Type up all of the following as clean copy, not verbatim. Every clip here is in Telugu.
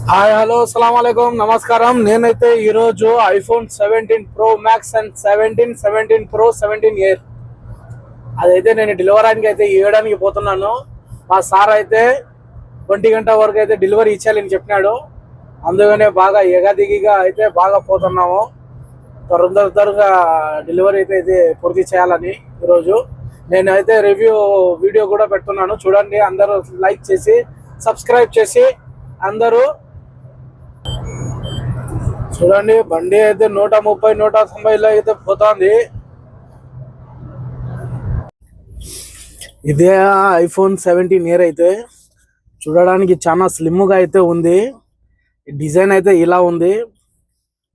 హాయ్ హలో అస్సలాము అలైకుం నమస్కారం. నేనైతే ఈరోజు iPhone 17 pro max and 17 pro 17 air అదైతే నేను డెలివరీకి అయితే ఇవ్వడానికి పోతున్నాను. మా సార్ అయితే 20 గంట వరకు అయితే డెలివరీ ఇచ్చేయాలని చెప్పినాడు. అందుకనే బాగా ఎగదిగిగా అయితే బాగా పోతున్నాము. త్వరగా డెలివరీ అయితే పూర్తి చేయాలని ఈరోజు నేనైతే రివ్యూ వీడియో కూడా పెడుతున్నాను. చూడండి, అందరూ లైక్ చేసి సబ్స్క్రైబ్ చేసి అందరూ చూడండి. బండి అయితే 130 190లో అయితే పోతుంది. ఇదే ఐఫోన్ 17 ఇయర్ అయితే చూడడానికి చాలా స్లిమ్గా అయితే ఉంది. డిజైన్ అయితే ఇలా ఉంది,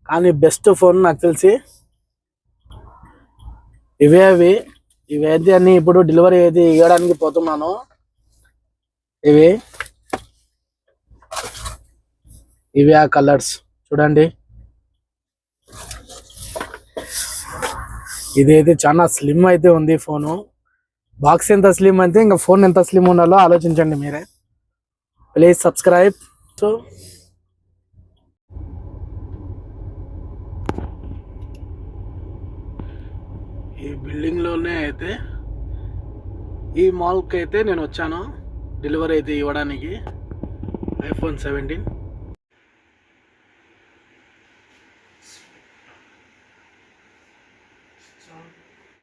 కానీ బెస్ట్ ఫోన్ నాకు తెలిసి ఇవైతే అన్ని ఇప్పుడు డెలివరీ అయితే ఇవ్వడానికి పోతున్నాను. ఇవి ఆ కలర్స్ చూడండి. ఇదైతే చాలా స్లిమ్ అయితే ఉంది ఫోను. బాక్స్ ఎంత స్లిమ్ అయితే ఇంకా ఫోన్ ఎంత స్లిమ్ ఉండాలో ఆలోచించండి మీరే. Please subscribe. సో ఈ బిల్డింగ్లోనే అయితే ఈ మాల్కి అయితే నేను వచ్చాను డెలివరీ అయితే ఇవ్వడానికి ఐఫోన్ 17.